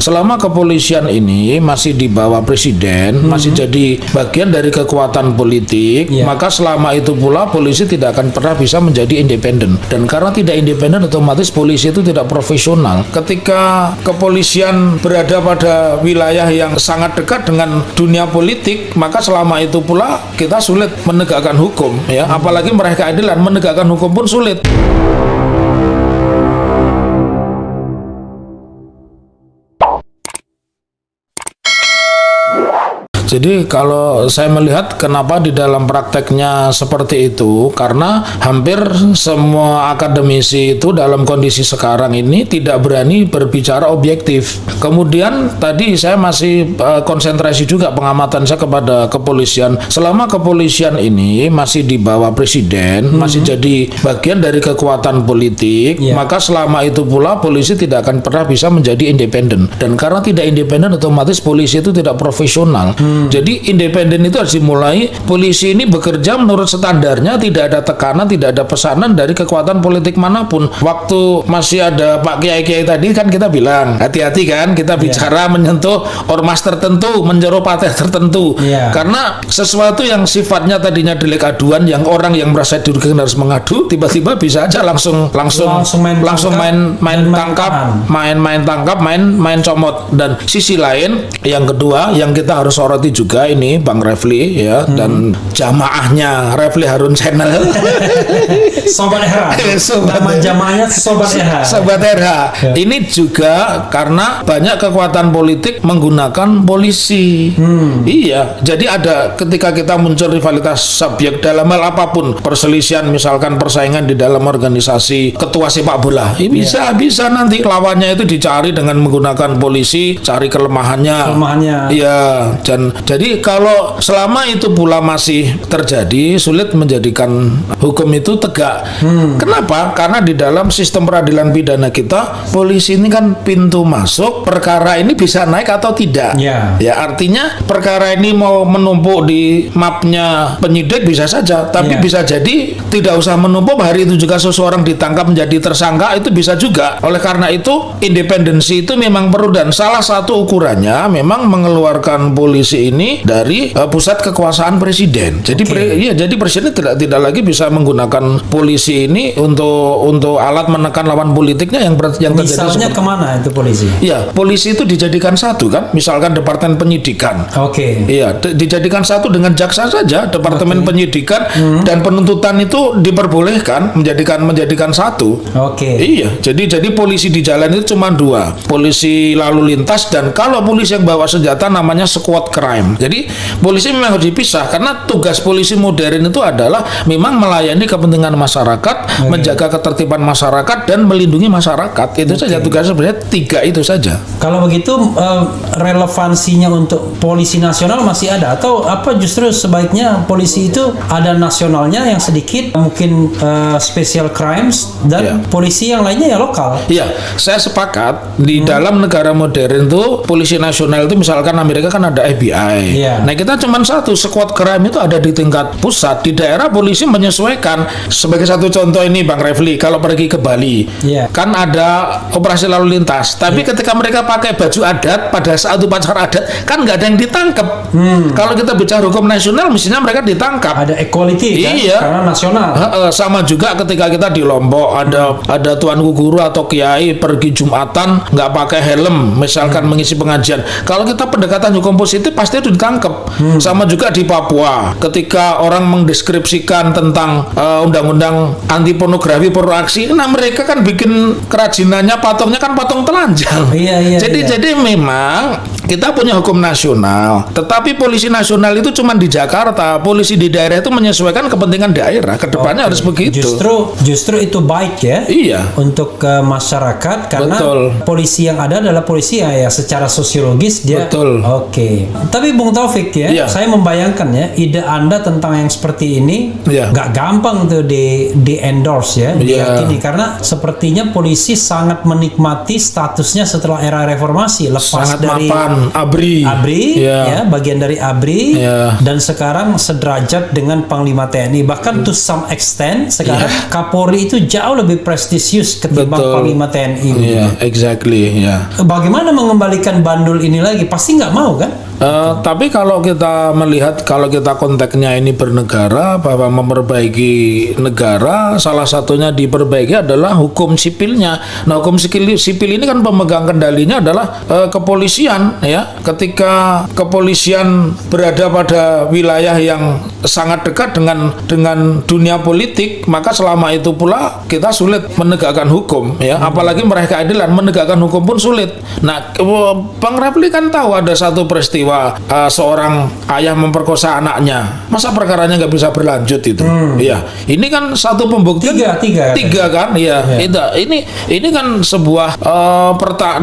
selama kepolisian ini masih di bawah presiden, masih jadi bagian dari kekuatan politik, maka selama itu pula polisi tidak akan pernah bisa menjadi independen. Dan karena tidak independen, otomatis polisi itu tidak profesional. Ketika kepolisian berada pada wilayah yang sangat dekat dengan dunia politik, maka selama itu pula kita sulit menegakkan hukum, ya. Apalagi meraih keadilan, menegakkan hukum pun sulit. Jadi kalau saya melihat kenapa di dalam prakteknya seperti itu, karena hampir semua akademisi itu dalam kondisi sekarang ini tidak berani berbicara objektif. Kemudian tadi saya masih konsentrasi juga pengamatan saya kepada kepolisian. Selama kepolisian ini masih di bawah presiden, masih jadi bagian dari kekuatan politik, maka selama itu pula polisi tidak akan pernah bisa menjadi independen. Dan karena tidak independen, otomatis polisi itu tidak profesional. Jadi independen itu harus dimulai, polisi ini bekerja menurut standarnya, tidak ada tekanan, tidak ada pesanan dari kekuatan politik manapun. Waktu masih ada Pak Kiai-Kiai tadi kan kita bilang, hati-hati kan, kita bicara menyentuh ormas tertentu, menjeruh partai tertentu. Karena sesuatu yang sifatnya tadinya delik aduan, yang orang yang merasa dirugikan harus mengadu, tiba-tiba bisa aja langsung main tangkap, main comot. Dan sisi lain, yang kedua yang kita harus soroti juga ini Bang Refli, ya, dan jamaahnya Refli Harun Channel. Sobat RH. Nama jamaahnya Sobat RH. Ini juga karena banyak kekuatan politik menggunakan polisi. Iya, jadi ada ketika kita muncul rivalitas subjek dalam hal apapun, perselisihan misalkan persaingan di dalam organisasi ketua sepak bola, ini bisa nanti lawannya itu dicari dengan menggunakan polisi, cari kelemahannya. Iya, dan jadi kalau selama itu pula masih terjadi, sulit menjadikan hukum itu tegak. Kenapa? Karena di dalam sistem peradilan pidana kita, polisi ini kan pintu masuk, perkara ini bisa naik atau tidak. Ya, artinya perkara ini mau menumpuk di mapnya penyidik bisa saja, tapi bisa jadi tidak usah menumpuk, hari itu juga seseorang ditangkap menjadi tersangka, itu bisa juga. Oleh karena itu, independensi itu memang perlu, dan salah satu ukurannya memang mengeluarkan polisi ini dari pusat kekuasaan presiden. Jadi jadi presiden tidak lagi bisa menggunakan polisi ini untuk alat menekan lawan politiknya yang terjadi. Misalnya kemana itu polisi? Ya, polisi itu dijadikan satu kan, misalkan departemen penyidikan. Iya, dijadikan satu dengan jaksa saja, departemen penyidikan dan penuntutan itu diperbolehkan menjadikan satu. Iya, jadi polisi di jalan itu cuma dua, polisi lalu lintas, dan kalau polisi yang bawa senjata namanya squad crime. Jadi polisi memang harus dipisah, karena tugas polisi modern itu adalah memang melayani kepentingan masyarakat, menjaga ketertiban masyarakat dan melindungi masyarakat. Itu saja tugasnya, sebenarnya tiga itu saja. Kalau begitu relevansinya untuk polisi nasional masih ada, atau apa justru sebaiknya polisi itu ada nasionalnya yang sedikit, mungkin special crimes, dan polisi yang lainnya ya lokal? Iya, saya sepakat di dalam negara modern itu polisi nasional itu, misalkan Amerika kan ada FBI. Nah, kita cuma satu, squad crime itu ada di tingkat pusat. Di daerah polisi menyesuaikan. Sebagai satu contoh ini Bang Refli, kalau pergi ke Bali kan ada operasi lalu lintas, tapi ketika mereka pakai baju adat pada saat upacara adat kan nggak ada yang ditangkap. Kalau kita bicara hukum nasional, mestinya mereka ditangkap. Ada equality kan? Karena nasional. Sama juga ketika kita di Lombok ada tuanku guru atau kiai pergi Jumatan nggak pakai helm, misalkan mengisi pengajian. Kalau kita pendekatan hukum positif pasti itu ditangkap. Sama juga di Papua, ketika orang mendeskripsikan tentang undang-undang anti pornografi, pornoaksi, nah mereka kan bikin kerajinannya, patungnya kan patung telanjang. Jadi memang kita punya hukum nasional, tetapi polisi nasional itu cuma di Jakarta, polisi di daerah itu menyesuaikan kepentingan daerah. Kedepannya harus begitu. Justru itu baik ya. Untuk masyarakat, karena polisi yang ada adalah polisi ya secara sosiologis dia. Tapi Tapi Bung Taufik ya, saya membayangkan ya, ide Anda tentang yang seperti ini nggak gampang tuh di endorse ya, diyakini, karena sepertinya polisi sangat menikmati statusnya setelah era reformasi, lepas sangat dari mapan, ABRI ya, bagian dari ABRI, dan sekarang sederajat dengan Panglima TNI. Bahkan to some extent sekarang Kapolri itu jauh lebih prestisius ketimbang Panglima TNI. Exactly. Bagaimana mengembalikan bandul ini lagi? Pasti nggak mau kan? Tapi kalau kita melihat, kalau kita konteksnya ini bernegara, bahwa memperbaiki negara, salah satunya diperbaiki adalah hukum sipilnya. Nah, hukum sipil ini kan pemegang kendalinya adalah kepolisian, ya. Ketika kepolisian berada pada wilayah yang sangat dekat dengan dunia politik, maka selama itu pula kita sulit menegakkan hukum, ya. Apalagi meraih keadilan, menegakkan hukum pun sulit. Nah, Bang Refli kan tahu ada satu peristiwa seorang ayah memperkosa anaknya, masa perkaranya nggak bisa berlanjut itu? Iya, ini kan satu pembuktian tiga kan? Iya, ini kan sebuah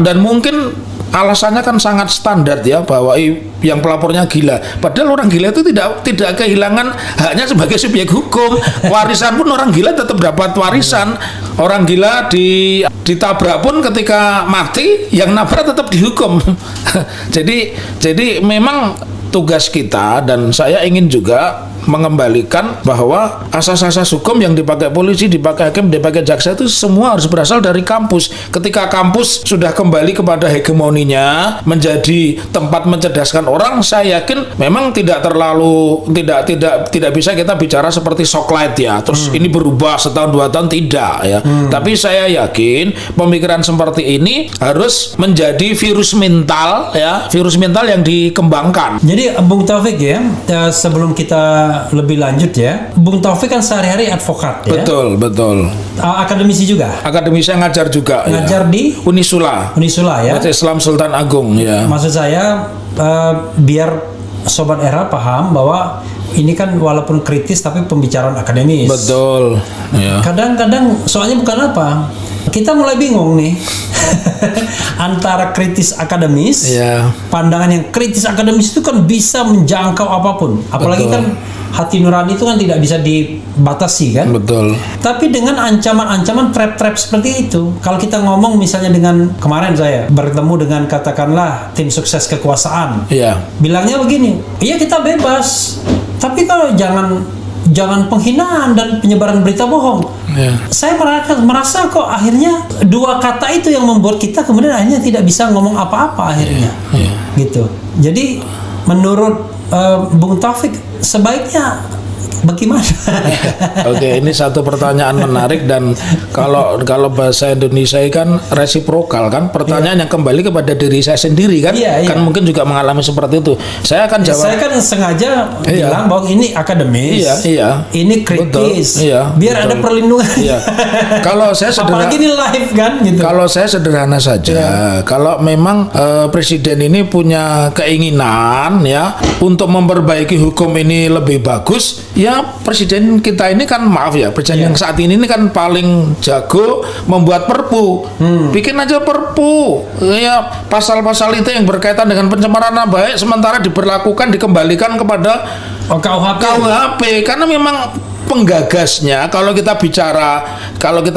dan mungkin alasannya kan sangat standar ya, bahwa yang pelapornya gila. Padahal orang gila itu tidak kehilangan haknya sebagai subjek hukum. Warisan pun orang gila tetap dapat warisan. Orang gila ditabrak pun ketika mati, yang nabrak tetap dihukum. Jadi memang tugas kita, dan saya ingin juga mengembalikan bahwa asas-asas hukum yang dipakai polisi, dipakai hakim, dipakai jaksa itu semua harus berasal dari kampus. Ketika kampus sudah kembali kepada hegemoninya, menjadi tempat mencerdaskan orang, saya yakin memang tidak bisa kita bicara seperti Shocklight ya. Terus ini berubah setahun 2 tahun, tidak ya. Tapi saya yakin pemikiran seperti ini harus menjadi virus mental ya, virus mental yang dikembangkan. Jadi Bung Taufik ya, sebelum kita lebih lanjut ya, Bung Taufik kan sehari-hari advokat ya. Betul. Akademisi juga. Akademisi yang ngajar juga. Ngajar di Unisula ya. Majelis Islam Sultan Agung ya. Maksud saya biar Sobat Era paham bahwa ini kan walaupun kritis tapi pembicaraan akademis. Betul. Ya. Kadang-kadang soalnya bukan apa, kita mulai bingung nih antara kritis akademis, pandangan yang kritis akademis itu kan bisa menjangkau apapun, apalagi kan hati nurani itu kan tidak bisa dibatasi kan. Betul. Tapi dengan ancaman-ancaman trap-trap seperti itu, kalau kita ngomong misalnya dengan kemarin saya bertemu dengan katakanlah tim sukses kekuasaan, bilangnya begini, iya kita bebas, tapi kalau jangan penghinaan dan penyebaran berita bohong. Saya merasa kok akhirnya dua kata itu yang membuat kita kemudian akhirnya tidak bisa ngomong apa-apa akhirnya. Gitu. Jadi menurut Bung Taufik sebaiknya bagaimana? Oke, ini satu pertanyaan menarik, dan kalau bahasa Indonesia kan resiprokal kan, pertanyaan yang kembali kepada diri saya sendiri kan, kan mungkin juga mengalami seperti itu. Saya akan jawab. Saya kan sengaja bilang bahwa ini akademis, ini kritis, biar ada perlindungan. Kalau saya sederhana, apalagi ini live kan, gitu. Kalau saya sederhana saja, kalau memang presiden ini punya keinginan ya untuk memperbaiki hukum ini lebih bagus, ya presiden kita ini kan, maaf ya, presiden yang saat ini kan paling jago membuat perpu. Bikin aja perpu ya, pasal-pasal itu yang berkaitan dengan pencemaran nama baik sementara dikembalikan kepada KUHP, karena memang penggagasnya, kalau kita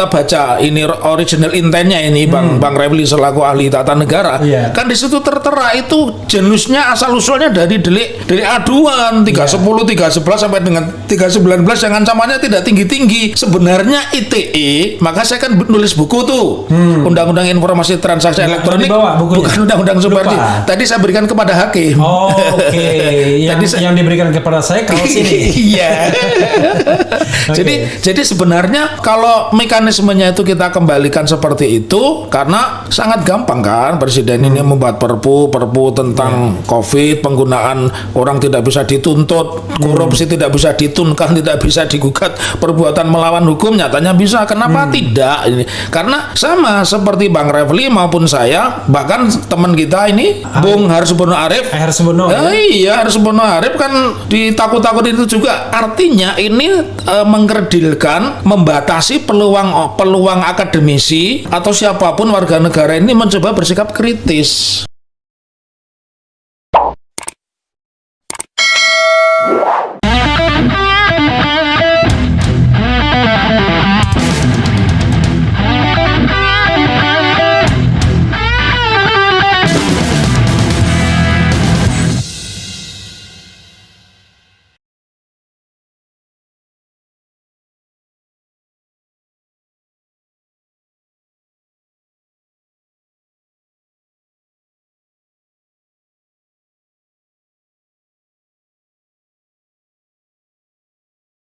baca ini original intentnya ini Bang Refli selaku ahli tata negara, kan di situ tertera itu jenusnya asal usulnya dari delik aduan 310, 311 sampai dengan 319 yang ancamannya tidak tinggi-tinggi. Sebenarnya ITE, maka saya kan nulis buku tuh, Undang-Undang Informasi Transaksi Elektronik, bukan Undang-Undang Subardi. Tadi saya berikan kepada hakim. Yang diberikan kepada saya kalau sini. Iya. Jadi sebenarnya kalau mekanismenya itu kita kembalikan seperti itu, karena sangat gampang kan presiden ini membuat perpu tentang COVID, penggunaan orang tidak bisa dituntut, korupsi tidak bisa ditunkan, tidak bisa digugat, perbuatan melawan hukum nyatanya bisa. Kenapa tidak? Ini karena sama seperti Bang Refli maupun saya, bahkan teman kita ini Bung Harsubono Arif. Iya, Harsubono Arif kan ditakut-takutin itu juga. Artinya ini mengkerdilkan, membatasi peluang akademisi atau siapapun warga negara ini mencoba bersikap kritis.